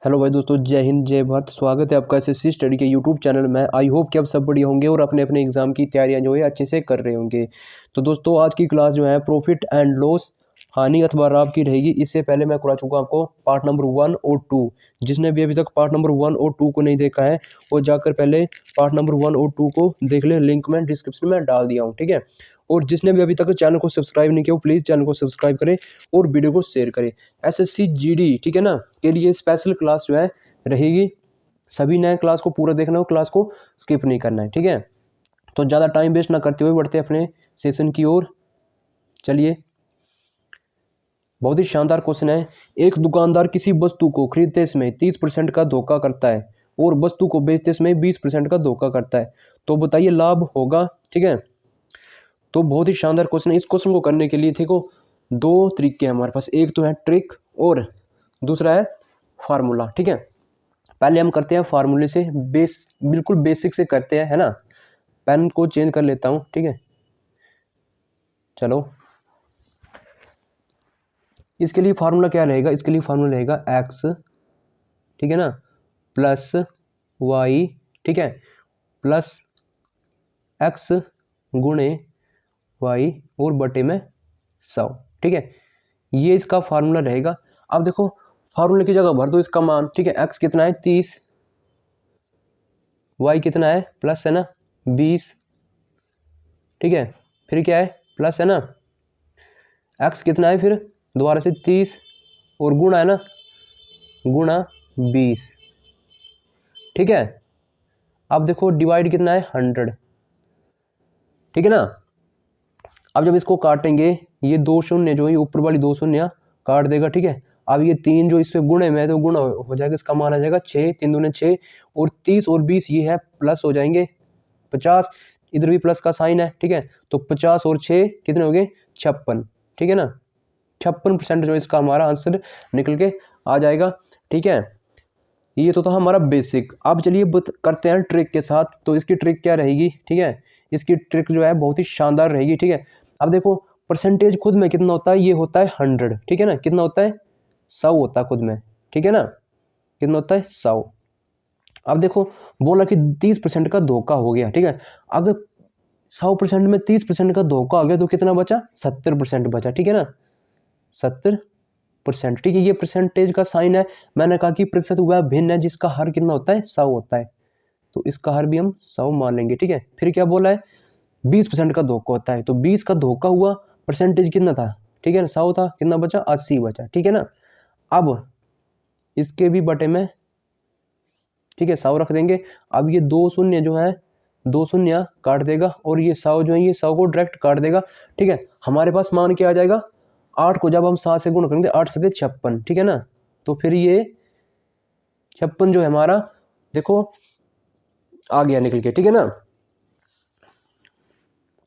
Hello भाई दोस्तों, जय हिंद जय भारत। स्वागत है आपका एसएससी स्टडी के यूट्यूब चैनल में। आई होप कि आप सब बढ़िया होंगे और अपने अपने एग्जाम की तैयारियां जो है अच्छे से कर रहे होंगे। तो दोस्तों आज की क्लास जो है प्रॉफिट एंड लॉस, हानि अथवा लाभ की रहेगी। इससे पहले मैं करा चुका आपको पार्ट नंबर 1 और 2। जिसने भी अभी तक पार्ट नंबर 1 और 2 को नहीं देखा है वो जाकर पहले पार्ट नंबर 1 और 2 को देख ले। लिंक मैं डिस्क्रिप्शन में डाल दिया हूँ, ठीक है। और जिसने भी अभी तक चैनल को सब्सक्राइब नहीं किया वो प्लीज़ चैनल को सब्सक्राइब करें और वीडियो को शेयर करें। एसएससी जीडी, ठीक है ना, के लिए स्पेशल क्लास जो है रहेगी। सभी नए क्लास को पूरा देखना हो, क्लास को स्किप नहीं करना है, ठीक है। तो ज़्यादा टाइम वेस्ट ना करते हुए बढ़ते अपने सेशन की ओर। चलिए, बहुत ही शानदार क्वेश्चन है। एक दुकानदार किसी वस्तु को खरीदते समय 30% का धोखा करता है और वस्तु को बेचते समय 20% का धोखा करता है, तो बताइए लाभ होगा, ठीक है। तो बहुत ही शानदार क्वेश्चन है। इस क्वेश्चन को करने के लिए देखो दो तरीके हैं हमारे पास। एक तो है ट्रिक और दूसरा है फार्मूला, ठीक है। पहले हम करते हैं फार्मूले से, बिल्कुल बेसिक से करते हैं, है ना। पेन को चेंज कर लेता हूं, ठीक है। चलो, इसके लिए फार्मूला क्या रहेगा? इसके लिए फार्मूला रहेगा एक्स, ठीक है ना, प्लस वाई, ठीक है, प्लस एक्स गुणे वाई और बटे में 100, ठीक है। ये इसका फार्मूला रहेगा। अब देखो फार्मूले की जगह भर दो इसका मान, ठीक है। एक्स कितना है 30, वाई कितना है प्लस है ना 20, ठीक है। फिर क्या है प्लस है ना, एक्स कितना है फिर दोबारा से 30 और गुणा है ना, गुणा 20, ठीक है। अब देखो डिवाइड कितना है 100, ठीक है ना। अब जब इसको काटेंगे ये दो शून्य जो है ऊपर वाली दो शून्य काट देगा, ठीक है। अब ये 3 जो इससे गुणे में है तो गुणा हो जाएगा, इसका मान आ जाएगा 6, 3 दूने 6 और 30 और 20 ये है प्लस हो जाएंगे 50, इधर भी प्लस का साइन है, ठीक है। तो 50 और 6 कितने हो गए 56, ठीक है ना। 56% जो इसका हमारा आंसर निकल के आ जाएगा, ठीक है। ये तो था हमारा बेसिक। अब चलिए करते हैं ट्रिक के साथ। तो इसकी ट्रिक क्या रहेगी, ठीक है। इसकी ट्रिक जो है बहुत ही शानदार रहेगी, ठीक है। अब देखो परसेंटेज खुद में कितना होता है, ये होता है 100, ठीक है ना। कितना होता है 100 होता है खुद में, ठीक है ना। कितना होता है 100। अब देखो बोला कि 30% का धोखा हो गया, ठीक है। अगर 100% में 30% का धोखा हो गया तो कितना बचा 70% बचा, ठीक है ना, 70%, ठीक है। ये परसेंटेज का साइन है। मैंने कहा कि प्रतिशत वह भिन्न है जिसका हर कितना होता है 100 होता है, तो इसका हर भी हम 100 मान लेंगे, ठीक है। फिर क्या बोला है 20% का धोखा होता है, तो 20 का धोखा हुआ, परसेंटेज कितना था, ठीक है ना 100 था, कितना बचा 80 बचा, ठीक है ना। अब इसके भी बटे में, ठीक है 100 रख देंगे। अब ये दो शून्य जो है दो शून्य काट देगा और ये 100 जो है ये 100 को डायरेक्ट काट देगा, ठीक है। हमारे पास मान क्या आ जाएगा 8 को जब हम 7 से गुणा करेंगे 8 से 56, ठीक है ना। तो फिर ये 56 जो है हमारा देखो आ गया निकल के, ठीक है ना।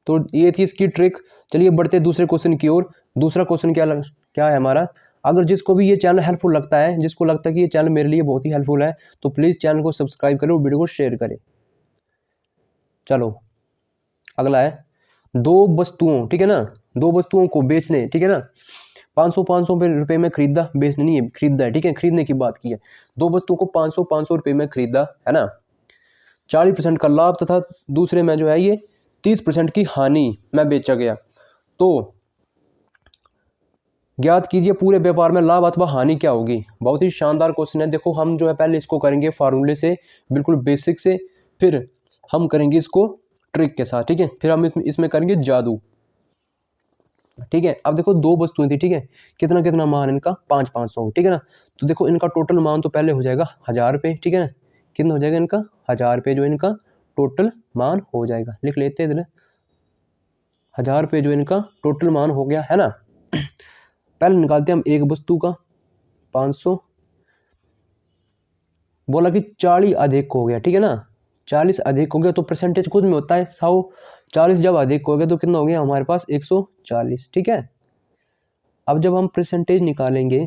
तो ये थी इसकी ट्रिक। चलिए बढ़ते दूसरे क्वेश्चन की ओर। दूसरा क्वेश्चन क्या है हमारा। अगर जिसको भी ये चैनल हेल्पफुल लगता है, जिसको लगता है कि ये चैनल मेरे लिए बहुत ही हेल्पफुल है, तो प्लीज़ चैनल को सब्सक्राइब करें और वीडियो को शेयर करें। चलो अगला है दो वस्तुओं, ठीक है ना, दो वस्तुओं को बेचने, ठीक है ना। 500 रुपये में खरीदा, बेचने नहीं है, खरीदा है, ठीक है, खरीदने की बात की है। दो वस्तुओं को 500 रुपये में खरीदा, है ना। 40% का लाभ तथा दूसरे में जो है ये 30% की हानि में बेचा गया, तो ज्ञात कीजिए पूरे व्यापार में लाभ अथवा हानि क्या होगी। बहुत ही शानदार क्वेश्चन है। देखो हम जो है पहले इसको करेंगे फार्मूले से, बिल्कुल बेसिक से, फिर हम करेंगे इसको ट्रिक के साथ, ठीक है। फिर हम इसमें करेंगे जादू, ठीक है। अब देखो दो वस्तुएं थी, ठीक है। कितना कितना मान इनका 500, ठीक है ना। तो देखो इनका टोटल मान तो पहले हो जाएगा 1000 रुपये, ठीक है ना। कितना हो जाएगा इनका 1000 रुपये जो इनका टोटल मान हो जाएगा। लिख लेते हैं इधर 1000 रुपये जो इनका टोटल मान हो गया, है ना। पहले निकालते हैं हम एक वस्तु का 500। बोला कि 40 अधिक हो गया, ठीक है ना। 40 अधिक हो गया तो परसेंटेज खुद में होता है 100। 40 जब अधिक हो गया तो कितना हो गया हमारे पास 140, ठीक है। अब जब हम परसेंटेज निकालेंगे,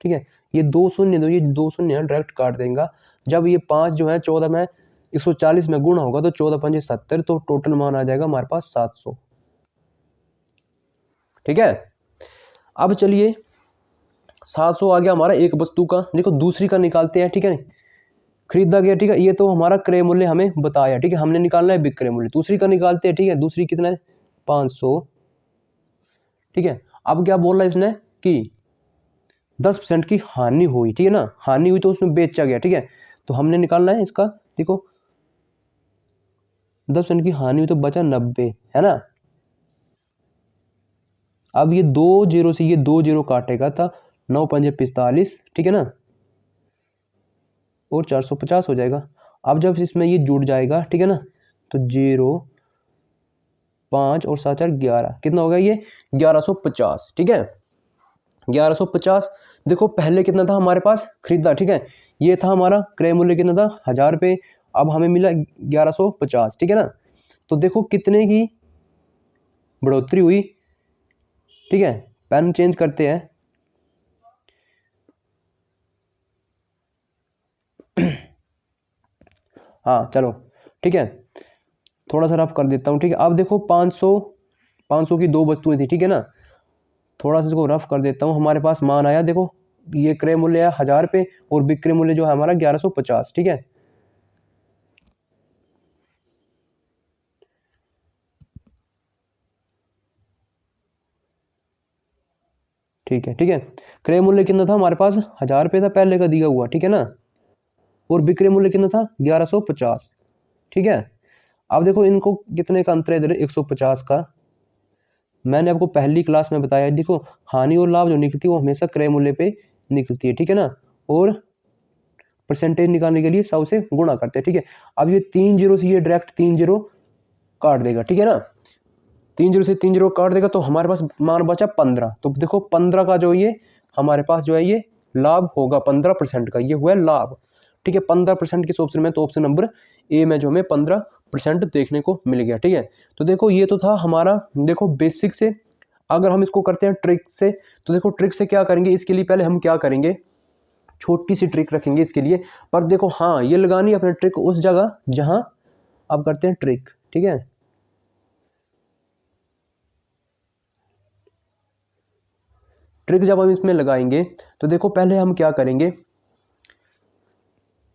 ठीक है, ये दो शून्य दो, ये दो शून्य डायरेक्ट काट देगा। जब ये 5 जो है 14 में 140 में गुणा होगा तो 14 5 70, तो टोटल मान आ जाएगा हमारे पास 700, ठीक है। अब चलिए 700 आ गया हमारा एक वस्तु का। देखो दूसरी का निकालते हैं, ठीक है, खरीदा गया, ठीक है, ये तो हमारा क्रय मूल्य हमें बताया, ठीक है, हमने निकालना है विक्रय मूल्य। दूसरी का निकालते हैं, ठीक है, दूसरी कितना है 500, ठीक है। अब क्या बोल रहा है इसने कि 10% की हानि हुई, ठीक है ना, हानि हुई तो उसमें बेचा गया, ठीक है, तो हमने निकालना है इसका। देखो 10% की हानि हुई तो बचा 90, है ना। अब ये 2 जीरो से ये 2 जीरो काटेगा था, 9×5 = 45, ठीक है ना, और 450 हो जाएगा। अब जब इसमें ये जुड़ जाएगा, ठीक है ना, तो 0, 5 और 7×4 = 11, कितना हो गया ये 1150, ठीक है, 1150। देखो पहले कितना था हमारे पास खरीदा, ठीक है, ये था हमारा क्रय मूल्य कितना था 1000 रुपये, अब हमें मिला 1150, ठीक है ना। तो देखो कितने की बढ़ोतरी हुई, ठीक है। पेन चेंज करते हैं। हाँ चलो ठीक है, थोड़ा सा रफ कर देता हूँ, ठीक है। अब देखो 500 की दो वस्तुएं थी, ठीक है ना, थोड़ा सा इसको रफ कर देता हूँ। हमारे पास मान आया, देखो ये क्रय मूल्य है 1000 रुपये और विक्रय मूल्य जो है हमारा 1150, ठीक है। ठीक है, ठीक है, क्रय मूल्य कितना था हमारे पास 1000 रुपये था पहले का दिया हुआ, ठीक है ना, और विक्रय मूल्य कितना था 1150, ठीक है। अब देखो इनको कितने का अंतर है इधर 150 का। मैंने आपको पहली क्लास में बताया, देखो हानि और लाभ जो निकलती है वो हमेशा क्रय मूल्य पे निकलती है, ठीक है ना, और परसेंटेज निकालने के लिए 100 से गुणा करते हैं, ठीक है। अब ये 3 जीरो से ये डायरेक्ट 3 जीरो काट देगा, ठीक है ना, 3 जीरो से 3 जीरो काट देगा तो हमारे पास मान बचा 15। तो देखो 15 का जो ये हमारे पास जो है ये लाभ होगा 15% का, ये हुआ है लाभ, ठीक है। 15% किस ऑप्शन में, तो ऑप्शन नंबर ए में जो हमें 15% देखने को मिल गया, ठीक है। तो देखो ये तो था हमारा, देखो बेसिक से। अगर हम इसको करते हैं ट्रिक से, तो देखो ट्रिक से क्या करेंगे, इसके लिए पहले हम क्या करेंगे, छोटी सी ट्रिक रखेंगे इसके लिए। पर देखो हाँ ये लगानी है अपने ट्रिक उस जगह जहां आप करते हैं ट्रिक, ठीक है। ट्रिक जब हम इसमें लगाएंगे तो देखो पहले हम क्या करेंगे,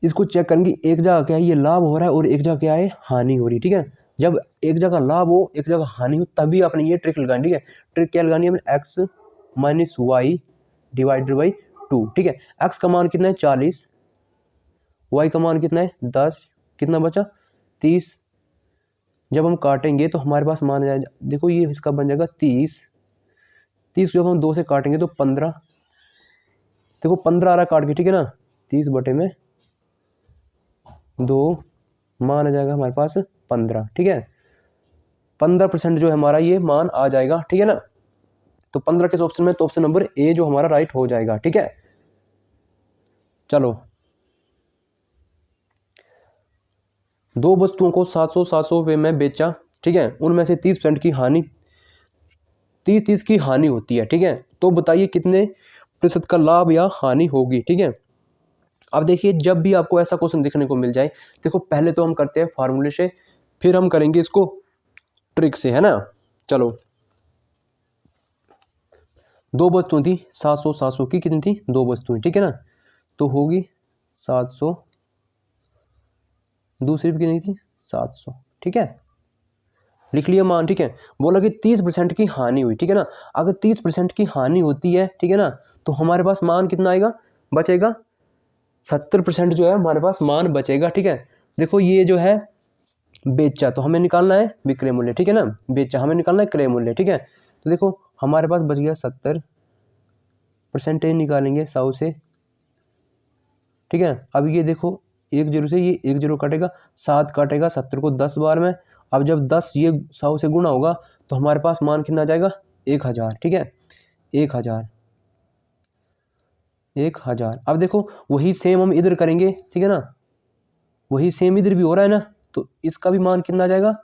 इसको चेक करेंगे एक जगह क्या है ये लाभ हो रहा है और एक जगह क्या है हानि हो रही है, ठीक है। जब एक जगह लाभ हो एक जगह हानि हो तभी आपने ये ट्रिक लगानी, ठीक है। ट्रिक क्या लगानी है हमें, x - y/2, ठीक है। x का मान कितना है 40, y का मान कितना है 10, कितना बचा 30। जब हम काटेंगे तो हमारे पास मान जाएगा, देखो ये इसका बन जाएगा 30 जब हम 2 से काटेंगे तो 15, देखो 15 आ रहा काट के, ठीक है ना, 30/2 मान आ जाएगा हमारे पास 15, ठीक है। 15% जो है हमारा ये मान आ जाएगा, ठीक है ना। तो 15 किस ऑप्शन में, तो ऑप्शन नंबर ए जो हमारा राइट हो जाएगा, ठीक है। चलो दो वस्तुओं को 700 रुपये में बेचा, ठीक है, उनमें से 30% की हानि, 30 की हानि होती है, ठीक है। तो बताइए कितने प्रतिशत का लाभ या हानि होगी, ठीक है। अब देखिए जब भी आपको ऐसा क्वेश्चन देखने को मिल जाए, देखो पहले तो हम करते हैं फार्मूले से, फिर हम करेंगे इसको ट्रिक से, है ना। चलो दो वस्तुएं थी 700 की, कितनी थी दो वस्तुएं, ठीक है ना, तो होगी 700, दूसरी भी कितनी थी 700, ठीक है, लिख लिया मान, ठीक है। बोला कि 30% की हानि हुई, ठीक है ना। अगर 30% की हानि होती है, ठीक है ना, तो हमारे पास मान कितना आएगा, बचेगा 70% जो है हमारे पास मान बचेगा, ठीक है। देखो ये जो है बेचा तो हमें निकालना है विक्रय मूल्य, ठीक है ना, बेचा हमें निकालना है क्रय मूल्य, ठीक है। तो देखो हमारे पास बच गया 70, परसेंटेज निकालेंगे 100 से, ठीक है। अब ये देखो 1 जीरो से ये 1 जीरो कटेगा, 7 काटेगा 70 को 10 बार में। अब जब 10 ये 100 से गुणा होगा तो हमारे पास मान कितना आ जाएगा 1000, ठीक है, 1000, 1000। अब देखो वही सेम हम इधर करेंगे, ठीक है ना, वही सेम इधर भी हो रहा है ना, तो इसका भी मान कितना आ जाएगा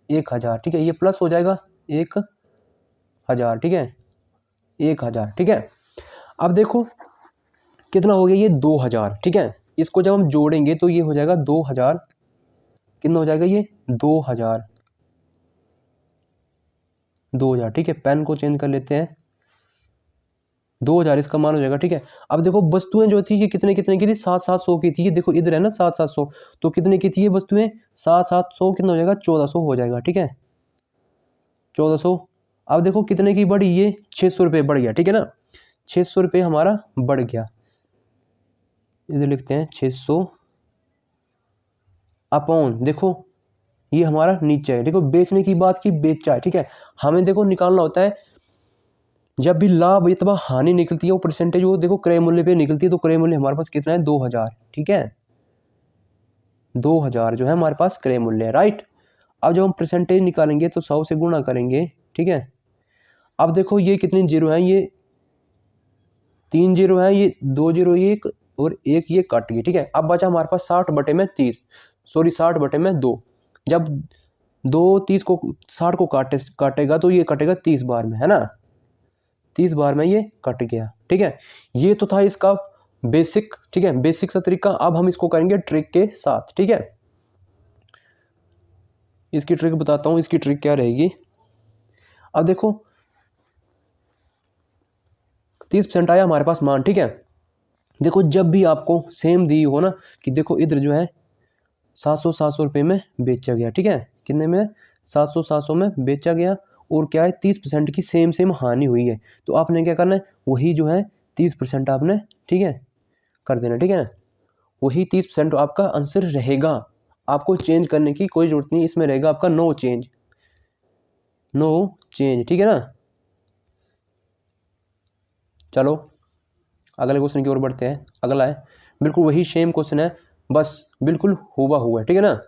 1000, ठीक है, ये प्लस हो जाएगा 1000, ठीक है, 1000, ठीक है। अब देखो कितना हो गया ये 2000, ठीक है। इसको जब हम जोड़ेंगे तो ये हो जाएगा 2000, कितना हो जाएगा ये 2000, 2000, ठीक है। पेन को चेंज कर लेते हैं, 2000 इसका मान हो जाएगा। ठीक है, अब देखो वस्तुएं जो थी ये कितने कितने की थी, 700 की थी। ये देखो इधर है ना 700, तो कितने की थी ये वस्तुएं, 700 कितना हो जाएगा, 1400 हो जाएगा। ठीक है, 1400। अब देखो कितने की बढ़ी, ये 600 रुपये बढ़ गया। ठीक है ना, 600 रुपये हमारा बढ़ गया। इधर लिखते हैं 600 अपॉन, देखो ये हमारा नीचे है। देखो बेचने की बात की, बेचा है। ठीक है, हमें देखो निकालना होता है जब भी लाभ अथवा हानि निकलती है वो परसेंटेज वो देखो क्रय मूल्य पे निकलती है। तो क्रय मूल्य हमारे पास कितना है, 2000। ठीक है, 2000 जो है हमारे पास क्रय मूल्य है। राइट, अब जब हम परसेंटेज निकालेंगे तो 100 से गुणा करेंगे। ठीक है, अब देखो ये कितने जीरो हैं, ये 3 जीरो हैं, ये 2 जीरो, एक और एक ये कट गई। ठीक है, अब बचा हमारे पास 60/30, सॉरी 60/2। जब 2 30 को 60 को काटेगा तो ये कटेगा 30 बार में, है ना, 30 बार में ये कट गया। ठीक है, ये तो था इसका बेसिक। ठीक है, बेसिक सा तरीका। अब हम इसको करेंगे ट्रिक के साथ। ठीक है, इसकी ट्रिक बताता हूँ, इसकी ट्रिक क्या रहेगी। अब देखो 30% आया हमारे पास मान। ठीक है, देखो जब भी आपको सेम दी हो ना कि देखो इधर जो है 700 रुपये में बेचा गया। ठीक है, कितने में, 700 में बेचा गया, और क्या है 30% की सेम हानि हुई है। तो आपने क्या करना है, वही जो है 30% आपने, ठीक है, कर देना। ठीक है ना, वही 30% आपका आंसर रहेगा, आपको चेंज करने की कोई जरूरत नहीं। इसमें रहेगा आपका नो चेंज, नो चेंज। ठीक है ना, चलो अगले क्वेश्चन की ओर बढ़ते हैं। अगला है बिल्कुल वही सेम क्वेश्चन है, बस बिल्कुल हूबहू है। ठीक है ना,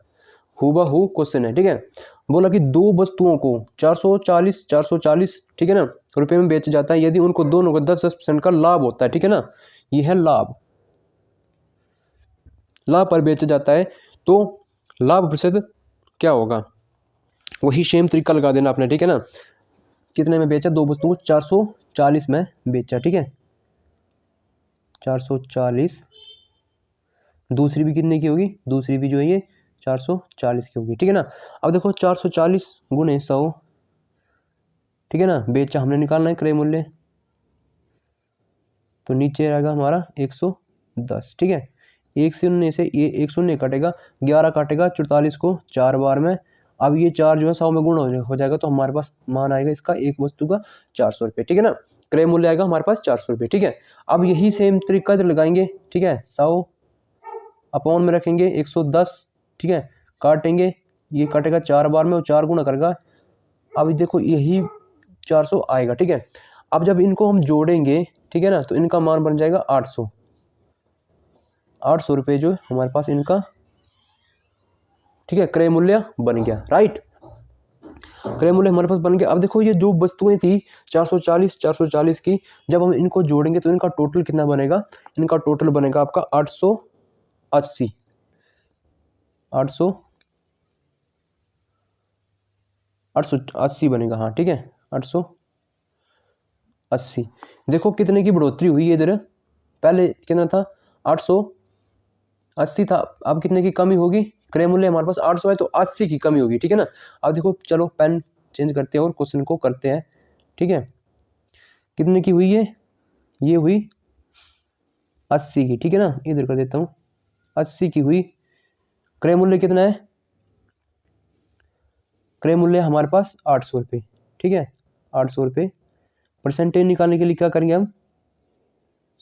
हूबहू क्वेश्चन है। ठीक है, बोला कि दो वस्तुओं को 440 ठीक है ना रुपए में बेचा जाता है यदि उनको दोनों को 10% का लाभ होता है। ठीक है ना, ये है लाभ, लाभ पर बेचा जाता है तो लाभ प्रतिशत क्या होगा, वही सेम तरीका लगा देना आपने। ठीक है ना, कितने में बेचा, दो वस्तुओं को 440 में बेचा। ठीक है, 440, दूसरी भी कितने की होगी, दूसरी भी जो है ये 440 की होगी। ठीक है ना, अब देखो 440 गुणे 100, ठीक है ना, बेचा हमने निकालना है क्रय मूल्य, तो नीचे रहेगा हमारा 110। ठीक है, 1 से ये 1 शून्य कटेगा, 11 काटेगा 44 को 4 बार में। अब ये 4 जो है 100 में गुण हो जाएगा, तो हमारे पास मान आएगा इसका एक वस्तु का 400 रुपये। ठीक है ना, क्रय मूल्य आएगा हमारे पास 400 रुपये। ठीक है, अब यही सेम तरीका इधर लगाएंगे। ठीक है, 100 अपॉन में रखेंगे 110। ठीक है, काटेंगे, ये कटेगा 4 बार में और 4 गुना करेगा। अब देखो यही 400 आएगा। ठीक है, अब जब इनको हम जोड़ेंगे, ठीक है ना, तो इनका मान बन जाएगा 800 रुपये जो हमारे पास इनका, ठीक है, क्रय मूल्य बन गया। राइट, क्रय मूल्य हमारे पास बन गया। अब देखो ये जो वस्तुएं थी 440 की, जब हम इनको जोड़ेंगे तो इनका टोटल कितना बनेगा, इनका टोटल बनेगा आपका 880 बनेगा। हाँ ठीक है, 880। देखो कितने की बढ़ोतरी हुई है इधर, पहले कितना था 880 था, अब कितने की कमी होगी, क्रय मूल्य हमारे पास 800 है तो 80 की कमी होगी। ठीक है ना, अब देखो चलो पेन चेंज करते हैं और क्वेश्चन को करते हैं। ठीक है, कितने की हुई है, ये हुई 80 की। ठीक है ना, इधर कर देता हूँ, 80 की हुई। क्रय मूल्य कितना है, क्रय मूल्य हमारे पास 800 रुपये। ठीक है, 800 रुपये। परसेंटेज निकालने के लिए क्या करेंगे हम,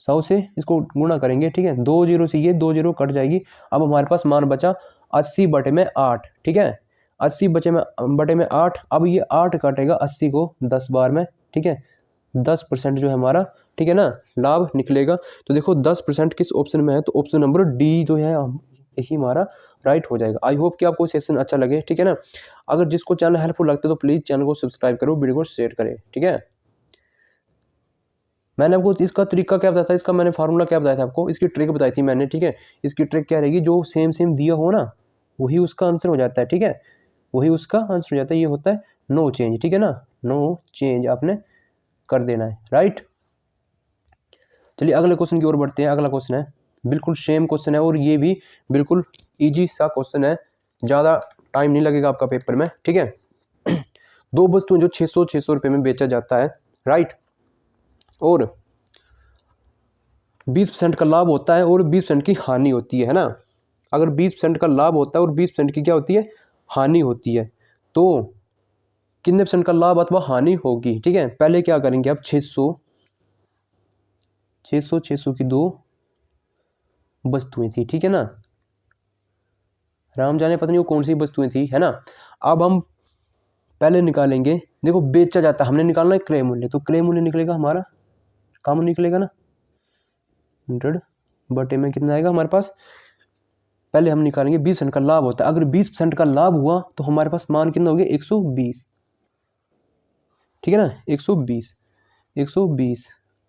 100 से इसको गुणा करेंगे। ठीक है, 2 जीरो से ये 2 जीरो कट जाएगी। अब हमारे पास मान बचा 80/8। ठीक है, 80/8। अब ये 8 काटेगा 80 को 10 बार में। ठीक है, 10% जो है हमारा, ठीक है ना, लाभ निकलेगा। तो देखो 10% किस ऑप्शन में है, तो ऑप्शन नंबर डी जो है यही हमारा राइट हो जाएगा। आई होप कि आपको सेशन अच्छा लगे। ठीक है ना, अगर जिसको चैनल हेल्पफुल लगता है तो प्लीज़ चैनल को सब्सक्राइब करो, वीडियो को शेयर करें। ठीक है, मैंने आपको इसका तरीका क्या बताया था, इसका मैंने फार्मूला क्या बताया था आपको, इसकी ट्रिक बताई थी मैंने। ठीक है, इसकी ट्रिक क्या रहेगी, जो सेम दिया हो ना वही उसका आंसर हो जाता है। ठीक है, वही उसका आंसर हो जाता है, ये होता है नो चेंज। ठीक है ना, नो चेंज आपने कर देना है। राइट, चलिए अगले क्वेश्चन की ओर बढ़ते हैं। अगला क्वेश्चन है बिल्कुल सेम क्वेश्चन है और ये भी बिल्कुल ईजी सा क्वेश्चन है, ज़्यादा टाइम नहीं लगेगा आपका पेपर में। ठीक है, दो वस्तुएं जो 600 रुपये में बेचा जाता है। राइट, और 20% का लाभ होता है और 20% की हानि होती है ना। अगर 20% का लाभ होता है और 20% की क्या होती है, हानि होती है, तो कितने परसेंट का लाभ अथवा हानि होगी। ठीक है, पहले क्या करेंगे अब 600 की दो वस्तुएं थी, ठीक है ना, राम जाने पता नहीं वो कौन सी वस्तुएं थी, है ना। अब हम पहले निकालेंगे, देखो बेचा जाता है, हमने निकालना है क्रय मूल्य, तो क्रय मूल्य निकलेगा हमारा, कम निकलेगा ना, 100 बटे में कितना आएगा हमारे पास। पहले हम निकालेंगे 20% का लाभ होता है, अगर 20% का लाभ हुआ तो हमारे पास मान कितना हो गया 120, ठीक है ना, 120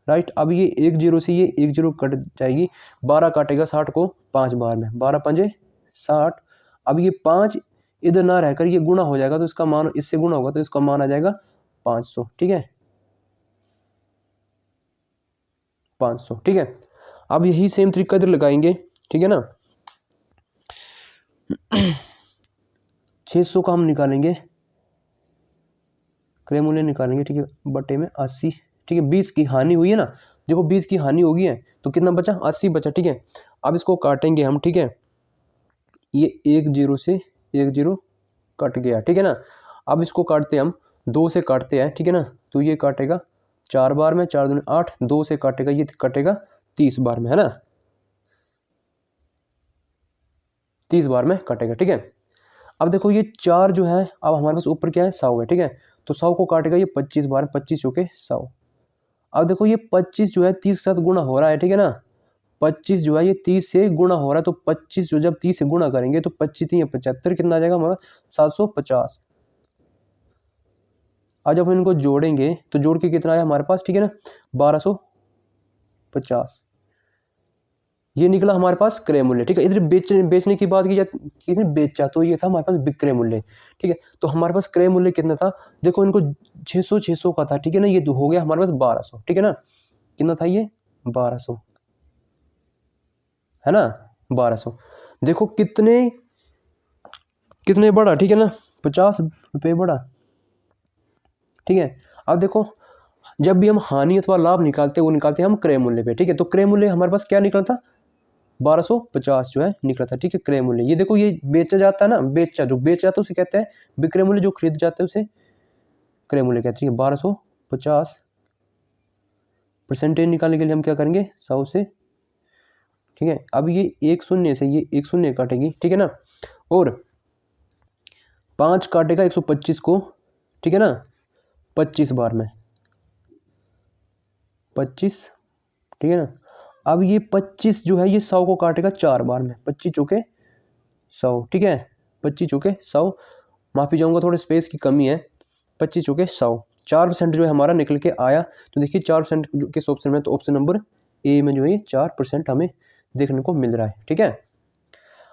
राइट। अब ये 1 0 से ये 1 0 कट जाएगी, 12 काटेगा 60 को 5 बार में, 12 पंजे 60। अब ये 5 इधर ना रहकर ये गुणा हो जाएगा, तो इसका मान इससे गुणा होगा तो इसका मान आ जाएगा 500, ठीक है, 500, ठीक है। अब यही सेम तरीका इधर लगाएंगे, ठीक है ना। 600 का हम निकालेंगे, क्रय मूल्य निकालेंगे, ठीक है, बटे में 80, ठीक है। 20 की हानि हुई है ना, देखो 20 की हानि होगी है तो कितना बचा, 80 बचा, ठीक है। अब इसको काटेंगे हम, ठीक है, ये 1 0 से 1 0 कट गया, ठीक है ना। अब इसको काटते हैं हम, 2 से काटते हैं, ठीक है ना, तो ये काटेगा 4 बार में, 4 दूनी 8, 2 से काटेगा ये कटेगा 30 बार में, है ना, 30 बार में कटेगा, ठीक है। अब देखो ये 4 जो है, अब हमारे पास ऊपर क्या है 100 है, ठीक है, तो 100 को काटेगा ये 25 बार, 25 चौके 100। अब देखो ये 25 जो है 30 के साथ गुणा हो रहा है, ठीक है ना, 25 जो है ये 30 से गुणा हो रहा है, तो 25 जो जब 30 से गुणा करेंगे तो 25 3 75, कितना आ जाएगा हमारा 750। आज जब हम इनको जोड़ेंगे तो जोड़ के कितना आया हमारे पास, ठीक है ना, 1250, ये निकला हमारे पास क्रय मूल्य, ठीक है। इधर बेचने की बात की जाती, किसने बेचा, तो ये था हमारे पास विक्रय मूल्य, ठीक है। तो हमारे पास क्रय मूल्य कितना था, देखो इनको 600 का था, ठीक है ना, ये हो गया हमारे पास 1200, ठीक है ना, कितना था ये 1200, है ना, 1200। देखो कितने कितने बढ़ा, ठीक है ना, 50 रुपये बढ़ा, ठीक है। अब देखो जब भी हम हानि अथवा लाभ निकालते हैं वो निकालते हैं हम क्रय मूल्य पे, ठीक है। तो क्रय मूल्य हमारे पास क्या निकला था, 1250 जो है निकला था, ठीक है, क्रय मूल्य। ये देखो ये बेचा जाता है ना, जो बेच जाता है उसे कहते हैं विक्रय मूल्य, जो खरीद जाते हैं उसे क्रय मूल्य कहते हैं। 1250 परसेंटेज निकालने के लिए हम क्या करेंगे 100 से, ठीक है। अब ये 1 शून्य से ये 1 शून्य काटेगी, ठीक है ना, और 5 काटेगा 125 को, ठीक है ना, 25 बार में 25, ठीक है ना। अब ये 25 जो है ये 100 को काटेगा 4 बार में, 25 चौके 100, ठीक है, 25 चौके 100, माफी चाहूँगा थोड़े स्पेस की कमी है, 25 चौके 100, 4% जो है हमारा निकल के आया। तो देखिए 4% किस ऑप्शन में, तो ऑप्शन नंबर ए में जो है 4% हमें देखने को मिल रहा है, ठीक है।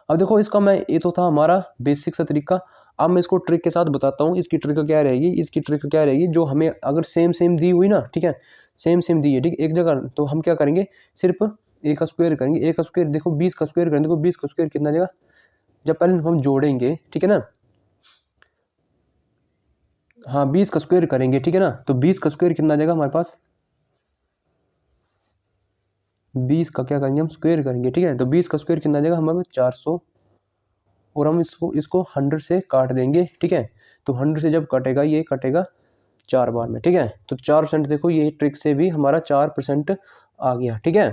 अब देखो इसका ये तो था हमारा बेसिक सा तरीका। अब मैं इसको ट्रिक के साथ बताता हूँ, इसकी ट्रिक क्या रहेगी, जो हमें अगर सेम दी हुई ना, ठीक है, सेम दी है, ठीक है, एक जगह, तो हम क्या करेंगे सिर्फ ए का स्क्वायर करेंगे, ए का स्क्वायर देखो 20 का स्क्वायर करेंगे, देखो 20 का स्क्वायर कितना जाएगा, जब पहले हम जोड़ेंगे, ठीक है ना, हाँ 20 का स्क्वायर करेंगे, ठीक है ना, तो 20 का स्क्वायर कितना जाएगा हमारे पास, 20 का क्या करेंगे हम स्क्वायर करेंगे, ठीक है, तो 20 का स्क्वायर कितना जाएगा हमारे पास 400, और हम इसको 100 से काट देंगे, ठीक है, तो 100 से जब कटेगा ये कटेगा 4 बार में, ठीक है, तो 4% देखो ये ट्रिक से भी हमारा 4% आ गया, ठीक है।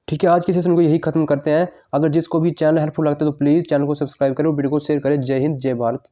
ठीक है, आज के सेशन को यही खत्म करते हैं। अगर जिसको भी चैनल हेल्पफुल लगता है तो प्लीज़ चैनल को सब्सक्राइब करो, वीडियो को शेयर करें। जय हिंद, जय भारत।